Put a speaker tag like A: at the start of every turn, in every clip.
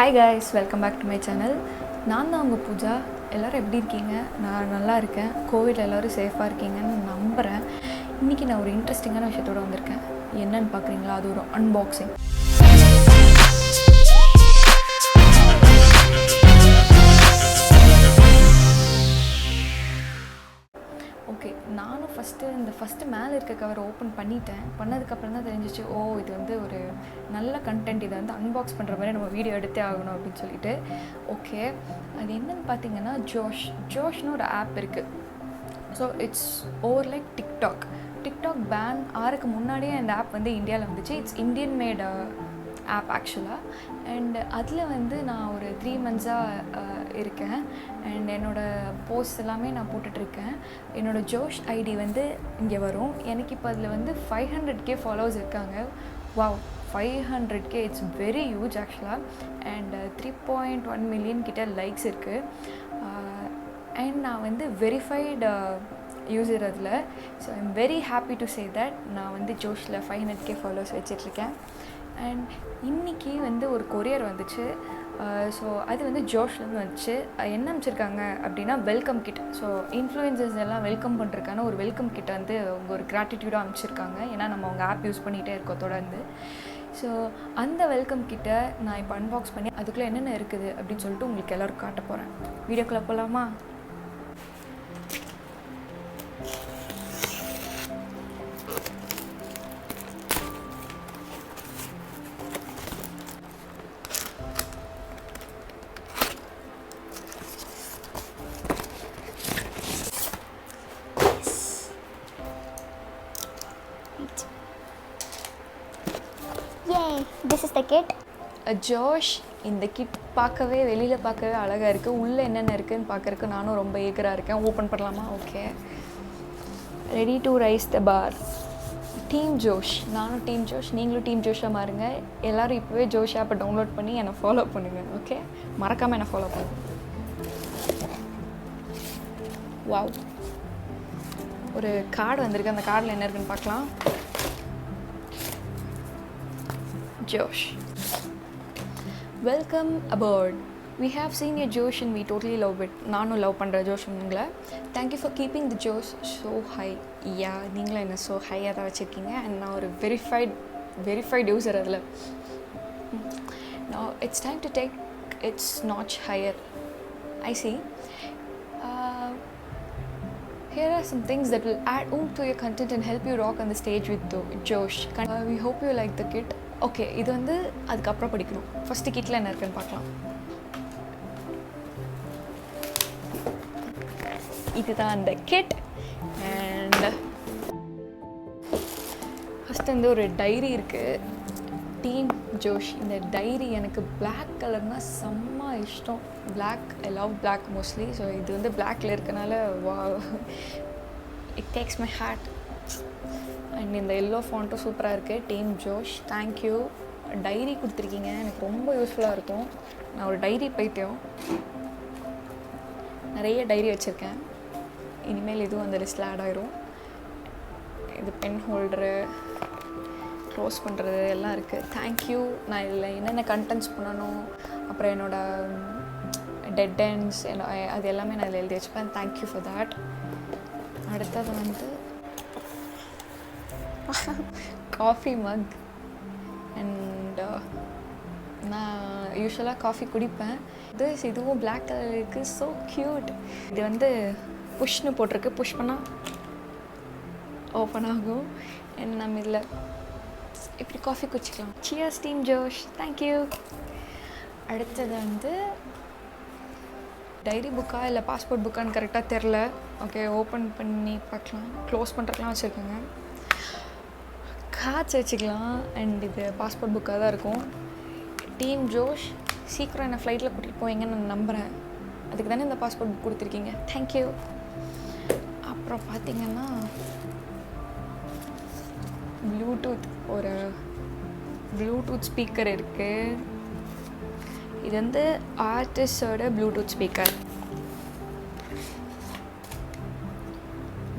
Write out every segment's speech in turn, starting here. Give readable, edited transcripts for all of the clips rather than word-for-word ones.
A: Hi guys, welcome back to my channel. நான் தான் உங்கள் பூஜா. எல்லோரும் எப்படி இருக்கீங்க? நான் நல்லா இருக்கேன். கோவிடில் எல்லோரும் சேஃபாக இருக்கீங்கன்னு நம்புகிறேன். இன்றைக்கி நான் ஒரு இன்ட்ரெஸ்டிங்கான விஷயத்தோடு வந்திருக்கேன். என்னன்னு பார்க்குறீங்களா? அது ஒரு அன்பாக்சிங். ஓகே, நானும் ஃபஸ்ட்டு மேலே இருக்க கவர் ஓப்பன் பண்ணிட்டேன். பண்ணதுக்கப்புறம் தான் தெரிஞ்சிச்சு, இது வந்து ஒரு நல்ல கண்டென்ட், இதை வந்து அன்பாக்ஸ் பண்ணுற மாதிரி நம்ம வீடியோ எடுத்தே ஆகணும் அப்படின்னு சொல்லிட்டு. ஓகே, அது என்னென்னு பார்த்தீங்கன்னா ஜோஷ்னு ஒரு ஆப் இருக்குது. So it's over like TikTok pan ஆறுக்கு முன்னாடியே அந்த ஆப் வந்து இந்தியாவில் வந்துச்சு. இட்ஸ் இந்தியன் மேட் ஆப் ஆக்சுவலாக. அண்ட் அதில் வந்து நான் ஒரு 3 months-ஆக இருக்கேன். அண்ட் என்னோடய போஸ்ட் எல்லாமே நான் போட்டுட்ருக்கேன். என்னோடய ஜோஷ் ஐடி வந்து இங்கே வரும். எனக்கு இப்போ அதில் வந்து 500K ஃபாலோவர்ஸ் இருக்காங்க. Wow, 500K, it's very huge ஆக்சுவலாக. அண்ட் 3.1 million கிட்ட லைக்ஸ் இருக்குது. அண்ட் நான் வந்து வெரிஃபைடு யூஸர் அதில். So I'm very happy to say that நான் வந்து ஜோஷில் 500K ஃபாலோவர்ஸ் வச்சிட்ருக்கேன். அண்ட் இன்றைக்கி வந்து ஒரு கொரியர் வந்துச்சு. ஸோ அது வந்து ஜோஷ்லேருந்து வந்துச்சு. என்ன அனுப்பிச்சிருக்காங்க அப்படின்னா வெல்கம் கிட். ஸோ இன்ஃப்ளூயன்சர்ஸ் எல்லாம் வெல்கம் பண்ணுறதுக்கான ஒரு வெல்கம் கிட்டை வந்து அவங்க ஒரு கிராட்டிடியூடாக அனுப்பிச்சிருக்காங்க. ஏன்னா நம்ம அவங்க ஆப் யூஸ் பண்ணிகிட்டே இருக்கோம் தொடர்ந்து. ஸோ அந்த வெல்கம் கிட்டை நான் இப்போ அன்பாக்ஸ் பண்ணி அதுக்குள்ளே என்னென்ன இருக்குது அப்படின்னு சொல்லிட்டு உங்களுக்கு எல்லோரும் காட்ட போகிறேன். வீடியோக்குள்ளே போகலாமா?
B: This is the kit.
A: ஜோஷ், இந்த கிட் வெளியில் பார்க்கவே அழகாக இருக்குது. உள்ளே என்னென்ன இருக்குதுன்னு பார்க்குறக்கு நானும் ரொம்ப ஈகராக இருக்கேன். ஓப்பன் பண்ணலாமா? Okay, ready to raise the bar. Team Josh. நானும் டீம் ஜோஷ், நீங்களும் டீம் ஜோஷாக மாறுங்க. எல்லோரும் இப்போவே ஜோஷ் ஆப்பை டவுன்லோட் பண்ணி என்னை ஃபாலோ பண்ணுங்கள். ஓகே, மறக்காமல் என்னை ஃபாலோ பண்ணுங்கள். வாவ், ஒரு கார்டு வந்திருக்கு. அந்த கார்டில் என்ன இருக்குன்னு பார்க்கலாம். Josh, welcome aboard. We have seen your Josh and we totally love it. நானும் லவ் பண்ணுற ஜோஷ் உங்களை. Thank you for keeping the Josh so high. நீங்களும் என்ன ஸோ ஹையாக தான் வச்சுருக்கீங்க. அண்ட் நான் ஒரு வெரிஃபைட் யூஸர் அதில். Now it's time to take its notch higher. I see. Here are some things that will add oomph to your content and help you rock on the stage with Josh. We hope you like the kit. Okay, இது வந்து அதுக்கப்புறம் படிக்கணும். First கிட்டில் என்ன இருக்குன்னு பார்க்கலாம். இதுதான் அந்த kit. And first வந்து ஒரு டைரி இருக்குது. டீம் ஜோஷ். இந்த டைரி எனக்கு பிளாக் கலர்னால் செம்ம இஷ்டம். I love black mostly. So இது வந்து பிளாக்ல இருக்கனால it takes my heart. And இந்த எல்லோ ஃபாண்ட்டும் சூப்பராக இருக்குது. டீம் ஜோஷ், தேங்க்யூ. டைரி கொடுத்துருக்கீங்க, எனக்கு ரொம்ப யூஸ்ஃபுல்லாக இருக்கும். நான் ஒரு டைரி பைத்தியம், நிறைய டைரி வச்சுருக்கேன். இனிமேல் இதுவும் அந்த லிஸ்ட்டில் ஆட் ஆயிரும். இது பென் ஹோல்டரு, க்ளோஸ் பண்ணுறது எல்லாம் இருக்குது. தேங்க்யூ. நான் இதில் என்னென்ன கண்டென்ட்ஸ் பண்ணணும், அப்புறம் என்னோடய டெட் எண்ட்ஸ் அது எல்லாமே நான் இதில் எழுதி வச்சுப்பேன். Thank you for that. அடுத்தது வந்து காஃபி மக். அண்ட் நான் யூஸ்வலாக காஃபி குடிப்பேன். இதுவும் பிளாக் கலர் இருக்குது. So cute. இது வந்து புஷ்னு போட்டிருக்கு. புஷ் பண்ணால் ஓப்பன் ஆகும். அண்ட் நம்ம இதில் இப்படி காஃபி குடிச்சிக்கலாம். சியர்ஸ் டீம் ஜோஷ், தேங்க்யூ. அடுத்தது வந்து டைரி புக்கா இல்லை பாஸ்போர்ட் புக்கான்னு கரெக்டாக தெரில. ஓகே, ஓப்பன் பண்ணி பார்க்கலாம். க்ளோஸ் பண்ணுறதுலாம் வச்சுருக்கேங்க. கார்ட்ஸ் வச்சுக்கலாம். அண்ட் இது பாஸ்போர்ட் புக்காக தான் இருக்கும். டீம் ஜோஷ், சீக்கிரம் என்னை ஃப்ளைட்டில் கூட்டிகிட்டு போவீங்கன்னு நான் நம்புகிறேன். அதுக்கு தானே இந்த பாஸ்போர்ட் புக் கொடுத்துருக்கீங்க. தேங்க்யூ. அப்புறம் பார்த்திங்கன்னா ப்ளூடூத் ஸ்பீக்கர் இருக்குது. இது வந்து ஆர்டிஸ்டோட Bluetooth speaker.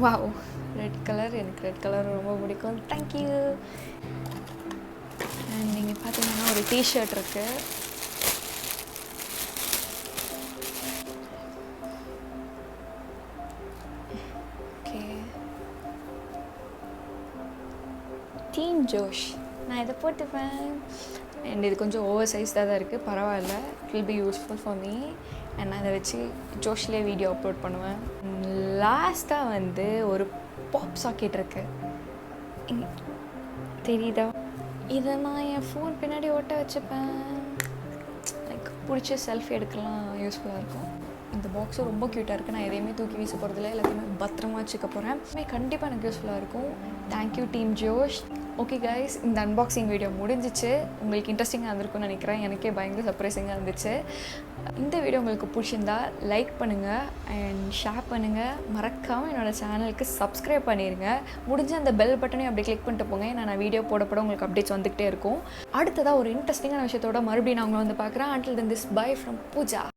A: Wow, red colour. எனக்கு ரெட் கலர் ரொம்ப பிடிக்கும். தேங்க்யூ. அண்ட் நீங்கள் பார்த்தீங்கன்னா ஒரு டிஷர்ட் இருக்குது. ஜோஷ். நான் இதை போட்டுப்பேன். அண்ட் இது கொஞ்சம் ஓவர் சைஸ்டாக தான் இருக்குது, பரவாயில்ல. It will be useful for me. And நான் இதை வச்சு ஜோஷ்லேயே வீடியோ அப்லோட் பண்ணுவேன். லாஸ்ட்டாக வந்து ஒரு பாப் சாக்கெட் இருக்குது, தெரியுதா? இதை நான் என் ஃபோன் பின்னாடி ஒட்ட வச்சுப்பேன். லைக் பிடிச்சி செல்ஃபி எடுக்கலாம், யூஸ்ஃபுல்லாக இருக்கும். இந்த பாக்ஸும் ரொம்ப க்யூட்டாக இருக்குது. நான் எதையுமே தூக்கி வீச போகிறதில்ல, எல்லாத்தையுமே பத்திரமா வச்சுக்க போகிறேன். கண்டிப்பாக எனக்கு யூஸ்ஃபுல்லாக இருக்கும். தேங்க்யூ டீம் ஜோஷ். ஓகே கைஸ், இந்த அன்பாக்சிங் வீடியோ முடிஞ்சிச்சு. உங்களுக்கு இன்ட்ரெஸ்டிங்காக இருந்திருக்கும்னு நினைக்கிறேன். எனக்கே பயங்கர சர்ப்ரைசிங்காக இருந்துச்சு. இந்த வீடியோ உங்களுக்கு பிடிச்சிருந்தா லைக் பண்ணுங்கள் அண்ட் ஷேர் பண்ணுங்கள். மறக்காமல் என்னோடய சேனலுக்கு சப்ஸ்கிரைப் பண்ணிடுங்க. முடிஞ்ச அந்த பெல் பட்டனையும் அப்படி கிளிக் பண்ணிட்டு போங்க. நான் வீடியோ போட உங்களுக்கு அப்டேட்ஸ் வந்துகிட்டே இருக்கும். அடுத்ததாக ஒரு இன்ட்ரெஸ்டிங்கான விஷயத்தோட மறுபடியும் நான் உங்களை வந்து பார்க்குறேன். Until then, this bye from Pooja.